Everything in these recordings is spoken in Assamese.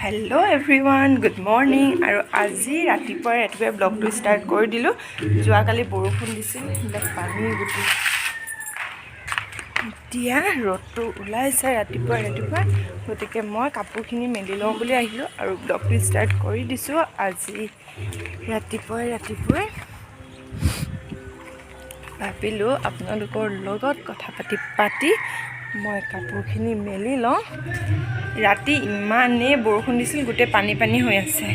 हेलो एवरीवन गुड मर्निंग और आज रातिपुৱা ब्लगটো स्टार्ट कर दिलो जोआ काली बरषुण दिছিল पानी गुटी এতিয়া ৰ'দটো ওলাইছে ৰাতিপুৱা গতিকে মই কাপোৰখিনি মেলি লওঁ বুলি আহিলো আৰু ব্লগটো স্টাৰ্ট কৰি দিছো আজি ৰাতিপুৱা ভাবিলো আপোনালোকৰ লগত কথা পাতি মই কাপোৰখিনি মেলি লওঁ ৰাতি ইমানে বৰষুণ দিছিল গোটে পানী হৈ আছে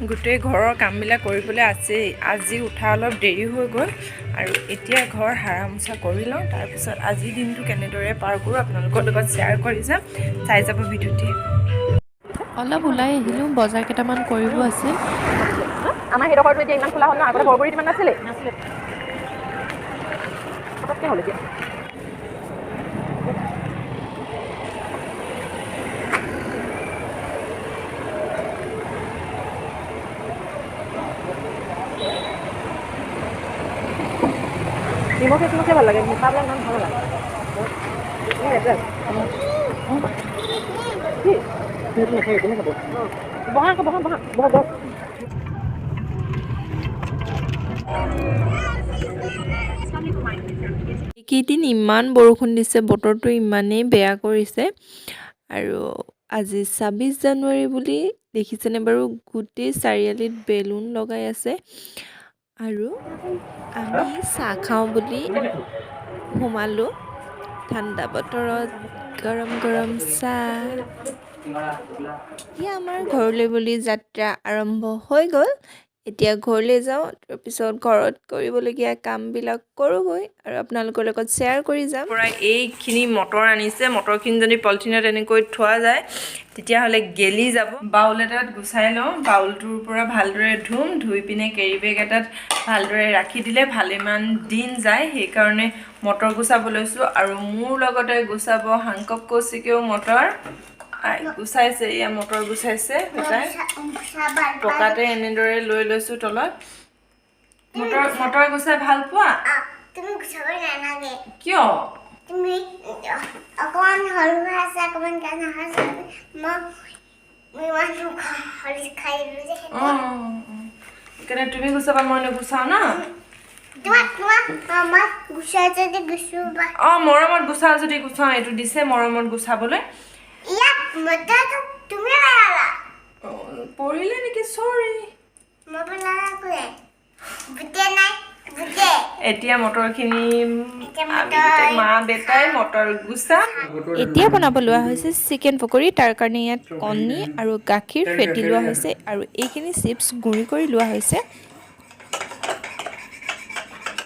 গোটে ঘৰৰ কামবিলাক কৰিবলৈ আছে আজি উঠা অলপ দেৰি হৈ গ'ল আৰু এতিয়া ঘৰ হাৰামোছা কৰি লওঁ তাৰ পিছত আজি দিনটো কেনেদৰে পাৰ কৰোঁ আপোনালোকৰ লগত শ্বেয়াৰ কৰি যাম চাই যাব ভিডিঅ'টি অলপ ওলাই আহিলোঁ বজাৰ কেইটামান কৰিব আছে আমাৰ হেডখৰটো এতিয়া ইমান খোলা হ'ল ন আগতে বৰবৰি ইমান নাছিলে পটককৈ হ'ল এতিয়া নিমখে ভাল লাগে মিঠাবিলাক ইমান ভাল লাগে এইকেইদিন ইমান বৰষুণ দিছে বতৰটো ইমানেই বেয়া কৰিছে আৰু আজি ২৬ জানুৱাৰী বুলি দেখিছেনে বাৰু গোটেই চাৰিআলিত বেলুন লগাই আছে আৰু আমি চাহ খাওঁ বুলি সোমালোঁ ঠাণ্ডা বতৰত গৰম চাহ এতিয়া আমাৰ ঘৰলৈ বুলি যাত্ৰা আৰম্ভ হৈ গ'ল এতিয়া ঘৰলৈ যাওঁ তাৰপিছত ঘৰত কৰিবলগীয়া কামবিলাক কৰোঁগৈ আৰু আপোনালোকৰ লগত শ্বেয়াৰ কৰি যাম পৰা এইখিনি মটৰ আনিছে মটৰখিনি যদি পলিথিনত এনেকৈ থোৱা যায় তেতিয়াহ'লে গেলি যাব বাউল এটাত গুচাই লওঁ বাউলটোৰ পৰা ভালদৰে ধুই পিনে কেৰি বেগ এটাত ভালদৰে ৰাখি দিলে ভালেমান দিন যায় সেইকাৰণে মটৰ গুচাব লৈছোঁ আৰু মোৰ লগতে গুচাব হাংকক কৌশিকেও মটৰ গুচাইছে এয়া মটৰ গুচাইছে পকাতে এনেদৰে লৈ লৈছোঁ তলত মটৰ গুচাই ভাল পোৱা তুমি গুছাব নালাগে কিয় তুমি অকমান হলু আছে অকমান কানা আছে মই মানুহ হলি খাই দিলো যে সেইকাৰণে তুমি গুচাবা মই নুগুচাওঁ ন তোমাৰ গুছাই যদি গুছাবা মৰমত গুচাওঁ যদি গুচাওঁ এইটো দিছে মৰমত গুচাবলৈ ইয়াত মটৰটো তুমি পেলালা পৰিলে নেকি চৰি মই পেলালা কোনে বুটে নাই বুটে এতিয়া মটৰখিনি মা বেটাই মটৰ গুচা এতিয়া বনাব লোৱা হৈছে চিকেন পকৰি তাৰ কাৰণে ইয়াত কণী আৰু গাখীৰ ফেটি লোৱা হৈছে আৰু এইখিনি চিপছ গুড়ি কৰি লোৱা হৈছে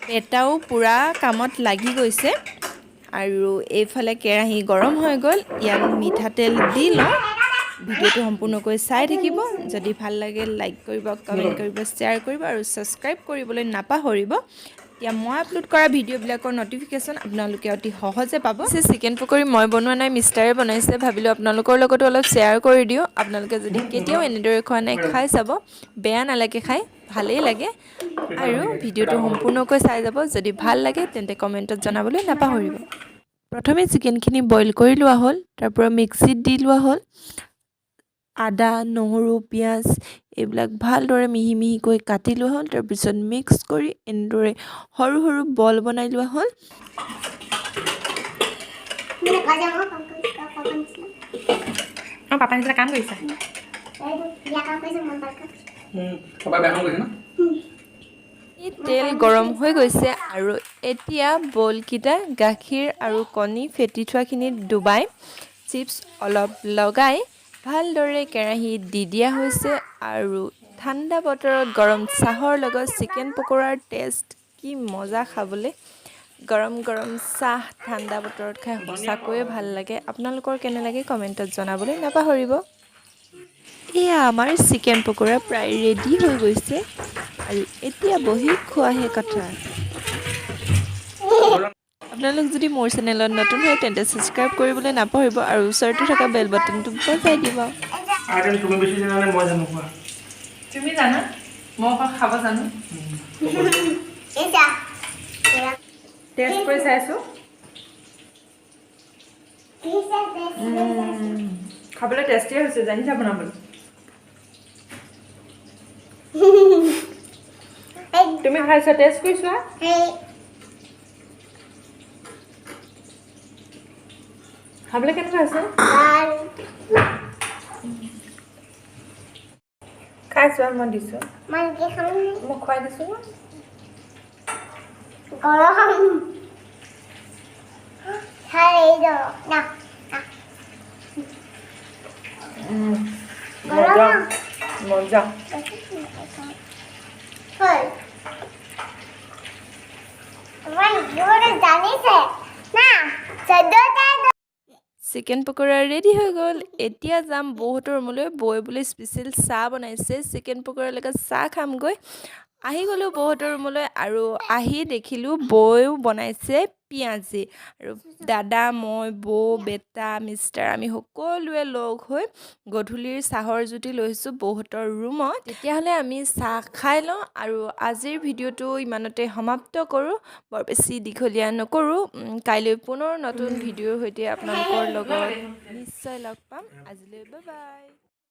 বেটাও পূৰা কামত লাগি গৈছে আৰু এইফালে কেৰাহী গৰম হৈ গ'ল ইয়াত মিঠাতেল দি লওঁ ভিডিঅ'টো সম্পূৰ্ণকৈ চাই থাকিব যদি ভাল লাগে লাইক কৰিব কমেণ্ট কৰিব শ্বেয়াৰ কৰিব আৰু ছাবস্ক্ৰাইব কৰিবলৈ নাপাহৰিব এতিয়া মই আপলোড কৰা ভিডিঅ'বিলাকৰ নটিফিকেশ্যন আপোনালোকে অতি সহজে পাব চিকেন পকৰি মই বনোৱা নাই মিষ্টাৰে বনাইছে ভাবিলোঁ আপোনালোকৰ লগতো অলপ শ্বেয়াৰ কৰি দিওঁ আপোনালোকে যদি কেতিয়াও এনেদৰে খোৱা নাই খাই চাব বেয়া নালাগে খাই ভালেই লাগে আৰু ভিডিঅ'টো সম্পূৰ্ণকৈ চাই যাব যদি ভাল লাগে তেন্তে কমেণ্টত জনাবলৈ নাপাহৰিব প্ৰথমে চিকেনখিনি বইল কৰি লোৱা হ'ল তাৰপৰা মিক্সিত দি লোৱা হ'ল আদা নহৰু পিঁয়াজ এইবিলাক ভালদৰে মিহিকৈ কাটি লোৱা হ'ল তাৰপিছত মিক্স কৰি এনেদৰে সৰু বল বনাই লোৱা হ'ল পাপা নিচিনা কাম কৰিছা তেল গৰম হৈ গৈছে আৰু এতিয়া বলকেইটা গাখীৰ আৰু কণী ফেটি থোৱাখিনিত ডুবাই চিপছ অলপ লগাই ভালদৰে কেৰাহীত দি দিয়া হৈছে আৰু ঠাণ্ডা বতৰত গৰম চাহৰ লগত চিকেন পকৰাৰ টেষ্ট কি মজা খাবলৈ গৰম চাহ ঠাণ্ডা বতৰত খাই সঁচাকৈয়ে ভাল লাগে আপোনালোকৰ কেনে লাগে কমেণ্টত জনাবলৈ নাপাহৰিব এয়া আমাৰ চিকেন পকৰা প্ৰায় ৰেডি হৈ গৈছে আৰু এতিয়া বহি খোৱাহে কথা আপোনালোক যদি মোৰ চেনেলত নতুন হয় তেন্তে ছাবস্ক্ৰাইব কৰিবলৈ নাপাহৰিব আৰু ওচৰতে থকা বেল বাটনটো বজাই দিব তুমি বেছি জানা মই জানো তুমি জানা মই খাব জানো টেষ্ট কৰি চাইছোঁ খাবলৈ টেষ্টিয়ে হৈছে জানিছা বনাবলৈ তুমি খাইছা টেষ্ট কৰিছা খাবলৈ কেনেকুৱা আছে খাইছো মই দিছোঁ মই খুৱাই দিছোঁ গৰম খাই না মজা মজা হয় তোমাৰ জোৰে জানিছে না চৈধ্যটা চিকেন পকৰা ৰেডি হৈ গ'ল এতিয়া যাম বৌহঁতৰ ৰুমলৈ বৌয়ে বোলে স্পেচিয়েল চাহ বনাইছে চিকেন পকৰাৰ লগত চাহ খামগৈ আহি গ'লোঁ বৌহঁতৰ ৰুমলৈ আৰু আহি দেখিলোঁ বৌয়েও বনাইছে পিঁয়াজি আৰু দাদা মই বৌ বেটা মিষ্টাৰ আমি সকলোৱে লগ হৈ গধূলিৰ চাহৰ জুতি লৈছোঁ বৌহঁতৰ ৰুমত তেতিয়াহ'লে আমি চাহ খাই লওঁ আৰু আজিৰ ভিডিঅ'টো ইমানতে সমাপ্ত কৰোঁ বৰ বেছি দীঘলীয়া নকৰোঁ কাইলৈ পুনৰ নতুন ভিডিঅ'ৰ সৈতে আপোনালোকৰ লগত নিশ্চয় লগ পাম আজিলৈ বাই বাই